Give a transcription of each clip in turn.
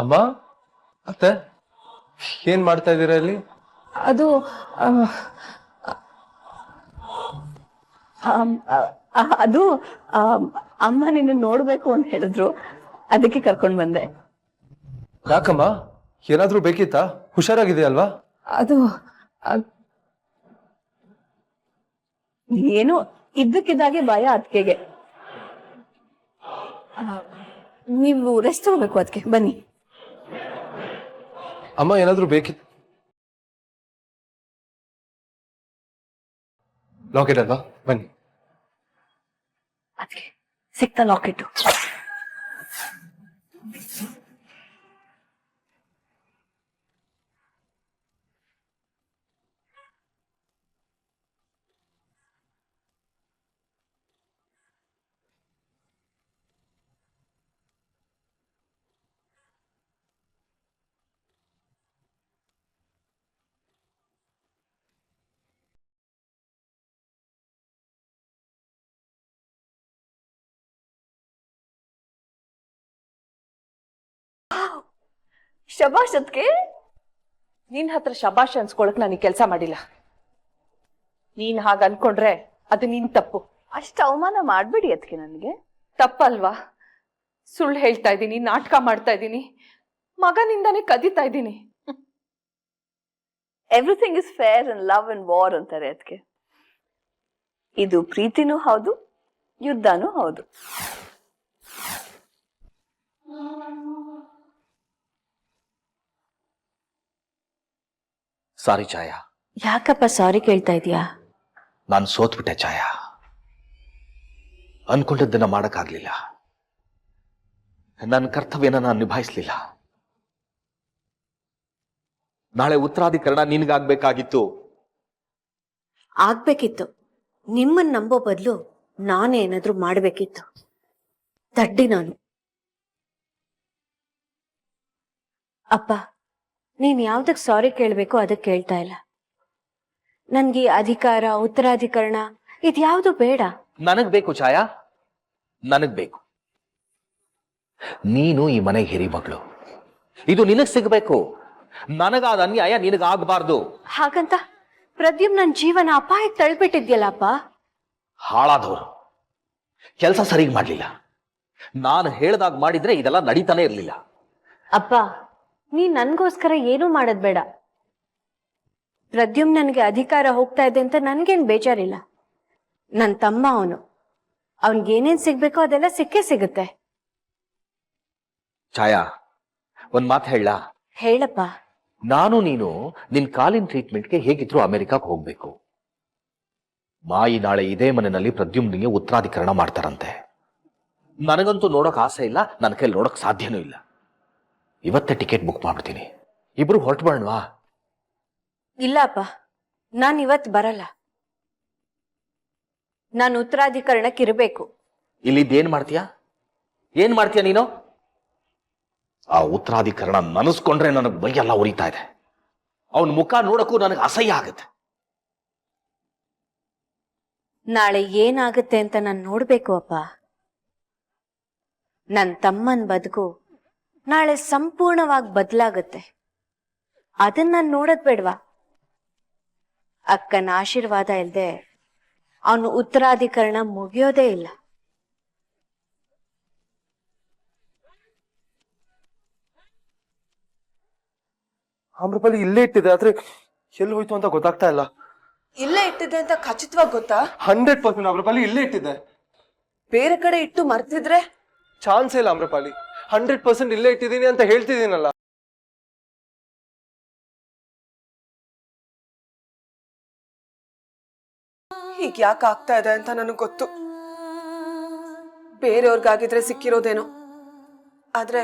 ಅಮ್ಮ ಅತ್ತೆ ಏನ್ ಮಾಡ್ತಾ ಇದ್ದೀರಾ ಇಲ್ಲಿ? ಅದು ಅದು ಅಮ್ಮ ನಿನ್ನ ನೋಡ್ಬೇಕು ಅಂತ ಹೇಳಿದ್ರು, ಅದಕ್ಕೆ ಕರ್ಕೊಂಡ್ ಬಂದೆ. ಯಾಕಮ್ಮ, ಏನಾದ್ರೂ ಬೇಕಿತ್ತಾ? ಹುಷಾರಾಗಿದೆಯಲ್ವಾ? ಅದು ಏನು ಇದ್ದಕ್ಕಿದ್ದಾಗೆ ಭಯ ಅದಕ್ಕೆಗೆ. ನೀವು ರೆಸ್ಟ್ ತಗೋಬೇಕು, ಅದಕ್ಕೆ ಬನ್ನಿ. ಅಮ್ಮ ಏನಾದ್ರೂ ಬೇಕಿತ್ತು? ಲಾಕೆಟ್ ಅಲ್ವಾ, ಬನ್ನಿ. ಅದಕ್ಕೆ ಸಿಕ್ತಾ ಲಾಕೆಟು? ಶಬಾಷ್. ಅದಕ್ಕೆ ನಿನ್ ಹತ್ರ ಶಬಾಷ್ ಅನ್ಸ್ಕೊಳಕ್ ನಾನು ಕೆಲಸ ಮಾಡಿಲ್ಲ. ನೀನ್ ಹಾಗ ಅನ್ಕೊಂಡ್ರೆ ಅದು ನಿನ್ ತಪ್ಪು. ಅಷ್ಟು ಅವಮಾನ ಮಾಡ್ಬೇಡಿ ಅದಕ್ಕೆ. ನನಗೆ ತಪ್ಪಲ್ವಾ? ಸುಳ್ಳು ಹೇಳ್ತಾ ಇದ್ದೀನಿ, ನಾಟಕ ಮಾಡ್ತಾ ಇದ್ದೀನಿ, ಮಗನಿಂದಾನೇ ಕದೀತಾ ಇದ್ದೀನಿ. Everything is fair and love and war ಅಂತಾರೆ ಅದಕ್ಕೆ. ಇದು ಪ್ರೀತಿನೂ ಹೌದು, ಯುದ್ಧನೂ ಹೌದು. ಸಾರಿ ಛಾಯಾ. ಯಾಕಪ್ಪ ಸಾರಿ ಕೇಳ್ತಾ ಇದೀಯಾ? ನಾನು ಸೋತ್ಬಿಟ್ಟೆ ಛಾಯಾ. ಅನ್ಕೊಂಡಿದ್ದನ್ನ ಮಾಡಕ್ಕಾಗ್ಲಿಲ್ಲ. ನನ್ನ ಕರ್ತವ್ಯನ ನಾನು ನಿಭಾಯಿಸ್ಲಿಲ್ಲ. ನಾಳೆ ಉತ್ತರಾಧಿಕರಣ ನಿನಗಾಗ್ಬೇಕಾಗಿತ್ತು. ಆಗ್ಬೇಕಿತ್ತು. ನಿಮ್ಮನ್ನ ನಂಬೋ ಬದಲು ನಾನೇ ಏನಾದ್ರೂ ಮಾಡ್ಬೇಕಿತ್ತು. ದಡ್ಡಿ ನಾನು. ಅಪ್ಪ, ನೀನ್ ಯಾವ್ದಕ್ ಸಾರಿ ಕೇಳ್ಬೇಕು ಅದಕ್ಕೆ ಕೇಳ್ತಾ ಇಲ್ಲ. ನನ್ಗೆ ಅಧಿಕಾರ, ಉತ್ತರಾಧಿಕರಣ ಇದ್ಯಾವುದು ಬೇಡ. ನನಗ್ ಬೇಕು ಛಾಯಾ, ನನಗ್ ಬೇಕು. ನೀನು ಈ ಮನೆಗೆ ಹಿರಿ ಮಗಳು. ಇದು ನಿನಗ್ ಸಿಗ್ಬೇಕು. ನನಗಾದ ಅನ್ಯಾಯ ನಿನಗಾಗಬಾರ್ದು. ಹಾಗಂತ ಪ್ರದ್ಯುಮ್ ನನ್ ಜೀವನ ಅಪಾಯಕ್ಕೆ ತಳ್ಬಿಟ್ಟಿದ್ಯಲ್ಲಪ್ಪ. ಹಾಳಾದವರು ಕೆಲಸ ಸರಿಗ್ ಮಾಡ್ಲಿಲ್ಲ. ನಾನು ಹೇಳ್ದಾಗ ಮಾಡಿದ್ರೆ ಇದೆಲ್ಲ ನಡೀತಾನೆ ಇರ್ಲಿಲ್ಲ. ಅಪ್ಪ, ನೀ ನನ್ಗೋಸ್ಕರ ಏನೂ ಮಾಡೋದ್ ಬೇಡ. ಪ್ರದ್ಯುಮ್ ನನ್ಗೆ ಅಧಿಕಾರ ಹೋಗ್ತಾ ಇದೆ ಅಂತ ನನ್ಗೇನ್ ಬೇಜಾರಿಲ್ಲ. ನನ್ ತಮ್ಮ ಅವನು. ಅವನ್ಗೇನೇನ್ ಸಿಗ್ಬೇಕೋ ಅದೆಲ್ಲ ಸಿಕ್ಕೇ ಸಿಗುತ್ತೆ. ಛಾಯಾ, ಒಂದ್ ಮಾತು ಹೇಳ. ಹೇಳಪ್ಪ. ನಾನು ನೀನು ನಿನ್ ಕಾಲಿನ ಟ್ರೀಟ್ಮೆಂಟ್ಗೆ ಹೇಗಿದ್ರು ಅಮೆರಿಕಕ್ಕೆ ಹೋಗ್ಬೇಕು. ಮಾಯಿ ನಾಳೆ ಇದೇ ಮನೆಯಲ್ಲಿ ಪ್ರದ್ಯುಮ್ನಿಗೆ ಉತ್ತರಾಧಿಕರಣ ಮಾಡ್ತಾರಂತೆ. ನನಗಂತೂ ನೋಡಕ್ ಆಸೆ ಇಲ್ಲ, ನನ್ನ ಕೈಲಿ ನೋಡಕ್ ಸಾಧ್ಯನೂ ಇಲ್ಲ. ಇವತ್ತೇ ಟಿಕೆಟ್ ಬುಕ್ ಮಾಡ್ಬಿಡ್ತೀನಿ. ಇಬ್ರು ಹೊರಟು ಬರೋಣವಾ? ಇಲ್ಲ ಅಪ್ಪ, ನಾನ್ ಇವತ್ ಬರಲ್ಲ. ನಾನು ಉತ್ತರಾಧಿಕರಣಕ್ಕೆ ಇರಬೇಕು. ಇಲ್ಲಿದ್ದೇನ್ ಮಾಡ್ತೀಯಾ? ಏನ್ ಮಾಡ್ತೀಯ ನೀನು? ಆ ಉತ್ತರಾಧಿಕರಣ ನನಸ್ಕೊಂಡ್ರೆ ನನಗೆ ಮೈಯೆಲ್ಲ ಉರಿತಾ ಇದೆ. ಅವನ ಮುಖ ನೋಡಕ್ಕೂ ನನಗೆ ಅಸಹ್ಯ ಆಗುತ್ತೆ. ನಾಳೆ ಏನಾಗುತ್ತೆ ಅಂತ ನಾನು ನೋಡ್ಬೇಕು ಅಪ್ಪ. ನನ್ ತಮ್ಮನ್ ಬದುಕು ನಾಳೆ ಸಂಪೂರ್ಣವಾಗಿ ಬದಲಾಗುತ್ತೆ. ಅದನ್ನ ನಾನು ನೋಡದ್ ಬೇಡ್ವಾ? ಅಕ್ಕನ ಆಶೀರ್ವಾದ ಇಲ್ದೆ ಅವನು ಉತ್ತರಾಧಿಕರಣ ಮುಗಿಯೋದೇ ಇಲ್ಲ. ಆಮ್ರಪಾಲಿ ಇಲ್ಲೇ ಇಟ್ಟಿದೆ, ಆದ್ರೆ ಎಲ್ಲಿ ಹೋಯ್ತು ಅಂತ ಗೊತ್ತಾಗ್ತಾ ಇಲ್ಲ. ಇಲ್ಲೇ ಇಟ್ಟಿದೆ ಅಂತ ಖಚಿತವಾಗಿ ಗೊತ್ತಾ? 100% ಆಮ್ರಪಾಲಿ ಇಲ್ಲೇ ಇಟ್ಟಿದೆ. ಬೇರೆ ಕಡೆ ಇಟ್ಟು ಮರ್ತಿದ್ರೆ? ಚಾನ್ಸ್ ಇಲ್ಲ ಆಮ್ರಪಾಲಿ. 100% ಇಲ್ಲೇ ಇಟ್ಟಿದ್ದೀನಿ ಅಂತ ಹೇಳ್ತಿದ್ದೀನಲ್ಲ. ಹೀಗೆ ಯಾಕೆ ಆಗ್ತಾ ಇದೆ ಅಂತ ನನಗೆ ಗೊತ್ತು. ಬೇರೆಯವ್ರಿಗಾಗಿದ್ರೆ ಸಿಕ್ಕಿರೋದೇನೋ, ಆದ್ರೆ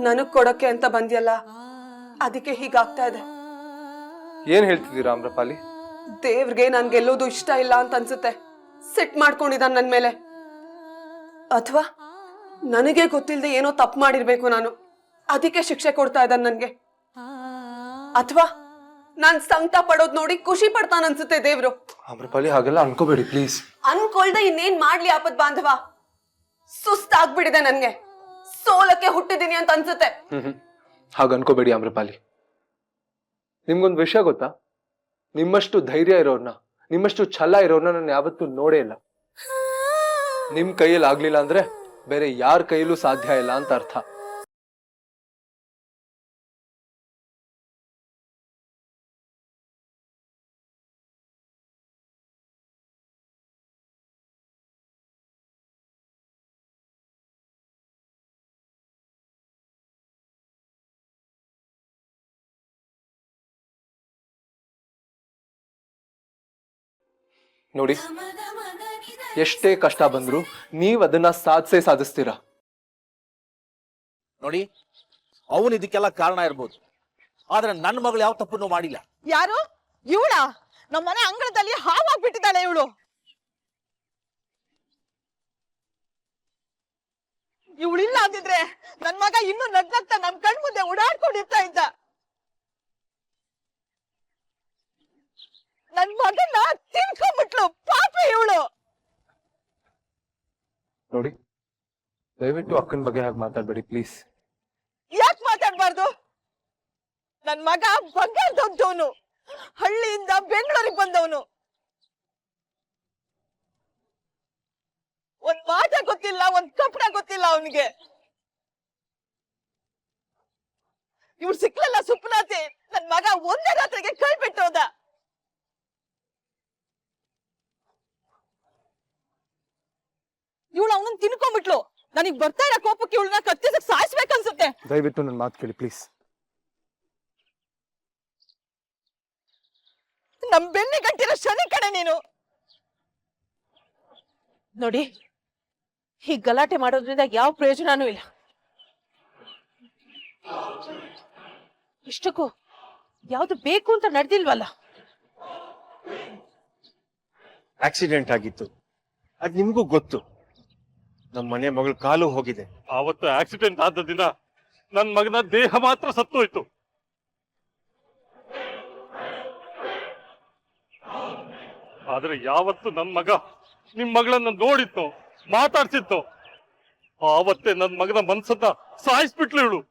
ನನಗ್ ಕೊಡಕ್ಕೆ ಅಂತ ಬಂದ್ಯಲ್ಲ, ಅದಕ್ಕೆ ಹೀಗಾಗ್ತಾ ಇದೆ. ಏನ್ ಹೇಳ್ತಿದ್ದೀರಾ ಆಮ್ರಪಾಲಿ? ದೇವ್ರಿಗೆ ನನ್ ಗೆಲ್ಲೋದು ಇಷ್ಟ ಇಲ್ಲ ಅಂತ ಅನ್ಸುತ್ತೆ. ಸಿಟ್ ಮಾಡ್ಕೊಂಡಿದ್ದಾನ ನನ್ ಮೇಲೆ. ಅಥವಾ ನನಗೆ ಗೊತ್ತಿಲ್ಲದೆ ಏನೋ ತಪ್ಪು ಮಾಡಿರ್ಬೇಕು ನಾನು, ಅದಕ್ಕೆ ಶಿಕ್ಷೆ ಕೊಡ್ತಾ ಇದ್ದಾನ ನನ್ಗೆ. ಅಥವಾ ನಾನ್ ಸಂಕಟ ಪಡೋದ್ ನೋಡಿ ಖುಷಿ ಪಡ್ತಾನ ಅನ್ಸುತ್ತೆ ದೇವ್ರು. ಆಮ್ರಪಾಲಿ ಹಾಗೆಲ್ಲ ಅನ್ಕೋಬೇಡಿ ಪ್ಲೀಸ್. ಅನ್ಕೊಳ್ದೆ ಇನ್ನೇನ್ ಮಾಡ್ಲಿ ಆಪತ್ ಬಾಂಧವ. ಸುಸ್ತಾಗ್ಬಿಡಿದೆ ನನ್ಗೆ. ಸೋಲಕ್ಕೆ ಹುಟ್ಟಿದೀನಿ ಅಂತ ಅನ್ಸುತ್ತೆ. ಹಾಗ ಅನ್ಕೋಬೇಡಿ ಆಮ್ರಪಾಲಿ. ನಿಮ್ಗೊಂದು ವಿಷಯ ಗೊತ್ತಾ? ನಿಮ್ಮಷ್ಟು ಧೈರ್ಯ ಇರೋರ್ನ, ನಿಮ್ಮಷ್ಟು ಛಲ ಇರೋರ್ನ ನಾನು ಯಾವತ್ತೂ ನೋಡೇ ಇಲ್ಲ. ನಿಮ್ ಕೈಯಲ್ಲಿ ಆಗ್ಲಿಲ್ಲ ಅಂದ್ರೆ ಬೇರೆ ಯಾರ ಕೈಯಲ್ಲೂ ಸಾಧ್ಯ ಇಲ್ಲ ಅಂತ ಅರ್ಥ. ನೋಡಿ, ಎಷ್ಟೇ ಕಷ್ಟ ಬಂದ್ರು ನೀವ್ ಅದನ್ನ ಸಾಧಿಸ್ತೀರಾ. ನೋಡಿ, ಅವನು ಇದಕ್ಕೆಲ್ಲ ಕಾರಣ ಇರ್ಬೋದು, ಆದ್ರೆ ನನ್ನ ಮಗಳು ಯಾವ ತಪ್ಪನ್ನು ಮಾಡಿಲ್ಲ. ಯಾರು? ಇವಳ ನಮ್ಮ ಮನೆ ಅಂಗಳದಲ್ಲಿ ಹಾವಾಗ್ಬಿಟ್ಟಿದ್ದಾಳೆ ಇವಳು. ಇವಳಿಲ್ಲ ಅಂದಿದ್ರೆ ನನ್ ಮಗ ಇನ್ನೂ ನಗ್ನಗ್ತಾ ನಮ್ ಕಣ್ ಮುಂದೆ ಓಡಾಡ್ಕೊಂಡಿರ್ತಾ ಇದ್ದ. ನನ್ ಮಗನ್ನ ತಿನ್ಕೊಂಡ್ಬಿಟ್ಲು ಪಾಪಿ ಇವಳು. ನೋಡಿ, ದಯವಿಟ್ಟು ಅಕ್ಕನ ಬಗ್ಗೆ ಹಾಗೆ ಮಾತಾಡ್ಬೇಡಿ ಪ್ಲೀಸ್. ಯಾಕೆ ಮಾತಾಡ್ಬಾರ್ದು? ನನ್ ಮಗ ಬಂಗಾರದವನು, ಹಳ್ಳಿಯಿಂದ ಬೆಂಗಳೂರಿಗೆ ಬಂದವನು. ಒಂದ್ ಮಾಟ ಗೊತ್ತಿಲ್ಲ, ಒಂದ್ ಕಪಡ ಗೊತ್ತಿಲ್ಲ ಅವನಿಗೆ. ಇವ್ರು ಸಿಕ್ಲಲ್ಲ ಸುಪ್ನಾತಿ, ನನ್ ಮಗ ಒಂದೇ ರಾತ್ರಿಗೆ ಕೈ ಬಿಟ್ಟೋದ. ಇವಳು ಅವನನ್ನ ತಿನ್ಕೊಂಡ್ಬಿಟ್ಲು. ನನಗ್ ಬರ್ತಾ ಇರೋ ಕೋಪಕ್ಕೆ ಇವಳನ್ನ ಕತ್ತಿಸಕ್ ಸಾಯಿಸ್ಬೇಕನ್ಸುತ್ತೆ. ದಯವಿಟ್ಟು ನನ್ನ ಮಾತು ಕೇಳಿ ಪ್ಲೀಸ್. ನಮ್ ಬೆನ್ನಿ ಗಂಟಿರೋ ಶನಿ ಕಡೆ ನೀನು. ನೋಡಿ, ಹೀಗ್ ಗಲಾಟೆ ಮಾಡೋದ್ರಿಂದ ಯಾವ ಪ್ರಯೋಜನನೂ ಇಲ್ಲ. ಇಷ್ಟಕ್ಕೂ ಯಾವ್ದು ಬೇಕು ಅಂತ ನಡೆದಿಲ್ವಲ್ಲ. ಆಕ್ಸಿಡೆಂಟ್ ಆಗಿತ್ತು, ಅದ್ ನಿಮ್ಗೂ ಗೊತ್ತು. ನಮ್ಮ ಮನೆ ಮಗಳ ಕಾಲು ಹೋಗಿದೆ. ಆವತ್ತು ಆಕ್ಸಿಡೆಂಟ್ ಆದ ದಿನ ನನ್ ಮಗನ ದೇಹ ಮಾತ್ರ ಸತ್ತೋಯ್ತು. ಆದ್ರೆ ಯಾವತ್ತು ನನ್ ಮಗ ನಿಮ್ ಮಗಳನ್ನ ನೋಡಿತ್ತು, ಮಾತಾಡ್ಸಿತ್ತು, ಆವತ್ತೇ ನನ್ ಮಗನ ಮನ್ಸನ್ನ ಸಾಯಿಸ್ಬಿಟ್ಲು ಇವಳು.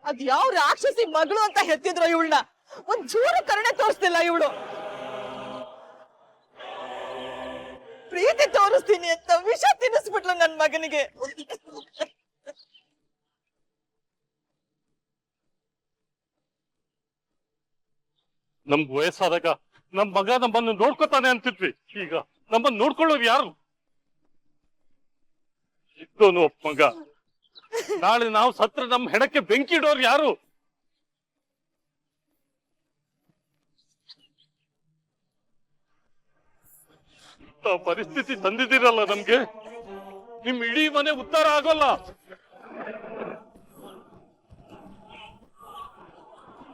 ಅದ್ ಯಾವ ರಾಕ್ಷಸಿ ಮಗಳು ಅಂತ ಹೆತ್ತಿದ್ರು ಇವಳನ್ನ. ಒಂದ್ ಚೂರು ಕರುಣೆ ತೋರಿಸ್ತಿಲ್ಲ ಇವಳು. ಪ್ರೀತಿ ತೋರಿಸ್ತೀನಿ ಅಂತ ವಿಷ ತಿನ್ನಿಸ್ಬಿಟ್ಲು ನನ್ ಮಗನಿಗೆ. ನಮ್ಗ್ ವಯಸ್ಸಾದಾಗ ನಮ್ ಮಗ ನಮ್ಮನ್ನು ನೋಡ್ಕೊತಾನೆ ಅಂತಿದ್ವಿ. ಈಗ ನಮ್ಮನ್ನ ನೋಡ್ಕೊಳ್ಳೋರು ಯಾರು? ಇದ್ದೋನು ಒಬ್ಬ ಮಗ. ನಾಳೆ ನಾವು ಸತ್ರ ನಮ್ ಹೆಣಕ್ಕೆ ಬೆಂಕಿ ಇಡೋರು ಯಾರು? ಇಂಥ ಪರಿಸ್ಥಿತಿ ತಂದಿದ್ದೀರಲ್ಲ ನಮ್ಗೆ. ನಿಮ್ ಇಡೀ ಮನೆ ಉದ್ಧಾರ ಆಗೋಲ್ಲ.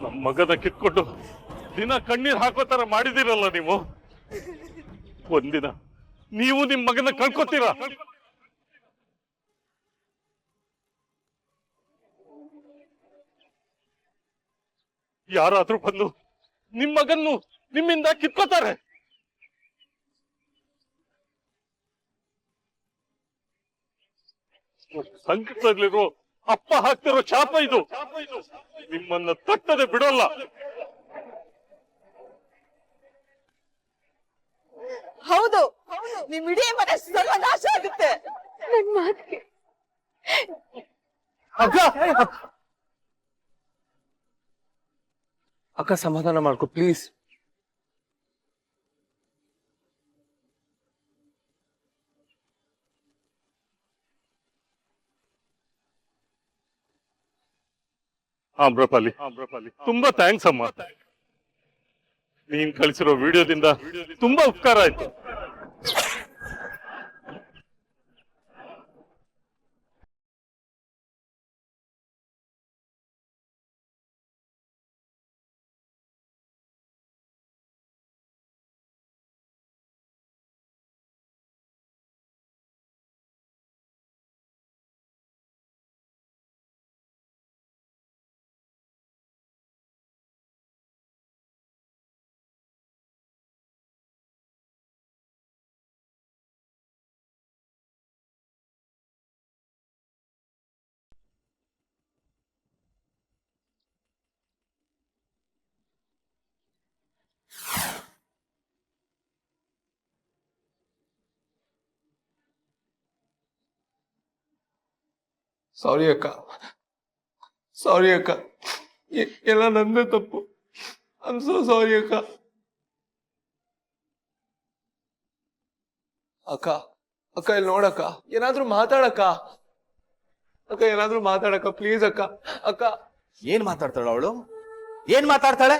ನಮ್ ಮಗನ ಕಿತ್ಕೊಂಡು ದಿನ ಕಣ್ಣೀರ್ ಹಾಕೋ ತರ ಮಾಡಿದಿರಲ್ಲ ನೀವು. ಒಂದಿನ ನೀವು ನಿಮ್ ಮಗನ ಕಳ್ಕೊತೀರಾ? ಯಾರಾದ್ರೂ ಬಂದು ನಿಮ್ ಮಗನ್ನು ನಿಮ್ಮಿಂದ ಕಿತ್ಕೋತಾರೆ. ಸಂಕಟದಲ್ಲಿರೋ ಅಪ್ಪ ಹಾಕ್ತಿರೋ ಶಾಪ ಇದು. ನಿಮ್ಮನ್ನ ತಟ್ಟದೆ ಬಿಡೋಲ್ಲ. ಹೌದು, ನಿಮ್ ಇಡೀ ಮನೆ ಸರ್ವನಾಶ ಆಗುತ್ತೆ. ನನ್ ಮಾತಿಗೆ ಅಕ್ಕ ಸಮಾಧಾನ ಮಾಡ್ಕೊ ಪ್ಲೀಸ್. ಆಮ್ರಪಾಲಿ, ತುಂಬಾ ಥ್ಯಾಂಕ್ಸ್ ಅಮ್ಮ. ನೀನ್ ಕಳಿಸಿರೋ ವಿಡಿಯೋದಿಂದ ತುಂಬಾ ಉಪಕಾರ ಆಯ್ತು. ಸಾರಿ ಅಕ್ಕ, ಸಾರಿ ಅಕ್ಕ, ಎಲ್ಲ ನಂದೇ ತಪ್ಪು. ಐ ಆಮ್ ಸೋ ಸಾರಿ ಅಕ್ಕ. ಅಕ್ಕ ಅಕ್ಕ ಇಲ್ಲಿ ನೋಡಕ್ಕ, ಏನಾದ್ರೂ ಮಾತಾಡಕ್ಕ. ಅಕ್ಕ ಏನಾದ್ರೂ ಮಾತಾಡಕ್ಕ ಪ್ಲೀಸ್ ಅಕ್ಕ. ಅಕ್ಕ ಏನ್ ಮಾತಾಡ್ತಾಳ ಅವಳು? ಏನ್ ಮಾತಾಡ್ತಾಳೆ?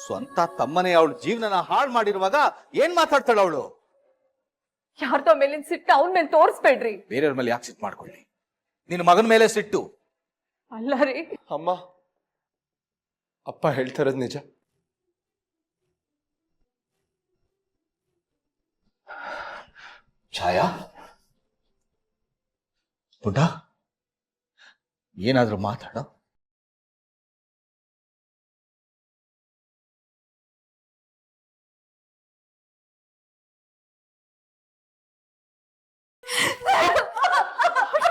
ಸ್ವಂತ ತಮ್ಮನೇ ಅವಳ ಜೀವನನ ಹಾಳು ಮಾಡಿರುವಾಗ ಏನ್ ಮಾತಾಡ್ತಾಳ ಅವಳು? ಯಾರ್ದೋ ಮೇಲಿನ ಸಿಟ್ಟ ಅವನ್ ಮೇಲೆ ತೋರಿಸ್ಬೇಡ್ರಿ. ಬೇರೆಯವ್ರ ಮೇಲೆ ಯಾಕೆ ಸಿಟ್ಟು ಮಾಡ್ಕೊಳ್ಳಿ? ನಿನ್ನ ಮಗನ ಮೇಲೆ ಸಿಟ್ಟು. ಅಲ್ಲ ರೀ, ಅಮ್ಮ, ಅಪ್ಪ ಹೇಳ್ತಾ ಇರೋದು ನಿಜ. ಛಾಯಾ, ಪುಟ್ಟ, ಏನಾದ್ರೂ ಮಾತಾಡ.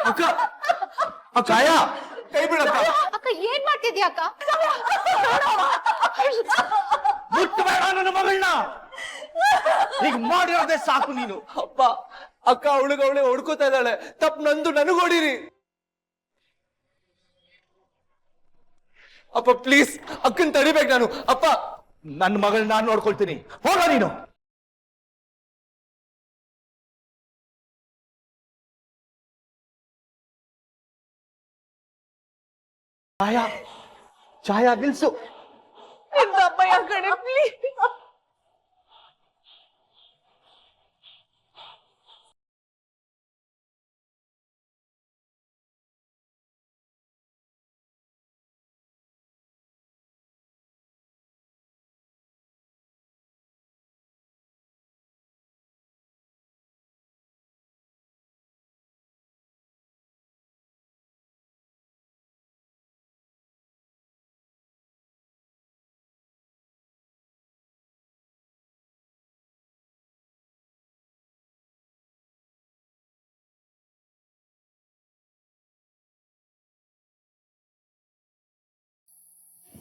ಅಕ್ಕ ಛಾಯಾ, ಕೈ ಬಿಡಕ್ಕ. ಅಕ್ಕ ಏನ್ ಮಾಡ್ತಿದ್ಯಾ ಅಕ್ಕ? ಮುಟ್ಟಬೇಡ ನನ್ನ ಮಗಳನ್ನ. ಈಗ ಮಾಡಿರೋದೇ ಸಾಕು ನೀನು. ಅಪ್ಪ, ಅಕ್ಕ ಅವಳಿಗೆ ಹೊಡ್ಕೋತಾ ಇದ್ದಾಳೆ. ತಪ್ಪು ನಂದು, ನನಗ್ ಹೊಡೀರಿ. ಅಪ್ಪ ಪ್ಲೀಸ್, ಅಕ್ಕನ್ ತಡಿಬೇಕು ನಾನು. ಅಪ್ಪ, ನನ್ನ ಮಗಳನ್ನ ನಾನು ನೋಡ್ಕೊಳ್ತೀನಿ. ಹೋಗ ನೀನು. ಛಾಯಾ, ಛಾಯಾ ನಿಲ್ಸು. ಅಮ್ಮಯ್ಯ ಕಡೆ ಪ್ಲೀಸ್.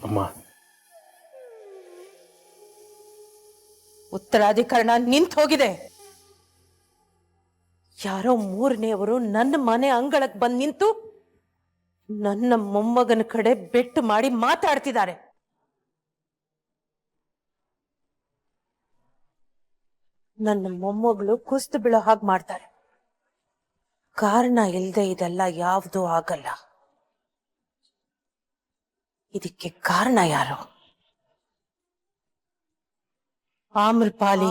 ಅಮ್ಮ, ಉತ್ತರಾಧಿಕರಣ ನಿಂತು ಹೋಗಿದೆ. ಯಾರೋ ಮೂರನೆಯವರು ನನ್ನ ಮನೆ ಅಂಗಳಕ್ಕೆ ಬಂದು ನಿಂತು ನನ್ನ ಮೊಮ್ಮಗನ ಕಡೆ ಬೆಟ್ಟು ಮಾಡಿ ಮಾತಾಡ್ತಿದ್ದಾರೆ. ನನ್ನ ಮೊಮ್ಮಗಳು ಕುಸ್ತು ಬೀಳೋ ಹಾಗೆ ಮಾಡ್ತಾರೆ. ಕಾರಣ ಇಲ್ಲದೆ ಇದೆಲ್ಲ ಯಾವುದೂ ಆಗಲ್ಲ. ಇದಕ್ಕೆ ಕಾರಣ ಯಾರು? ಆಮ್ರಪಾಲಿ.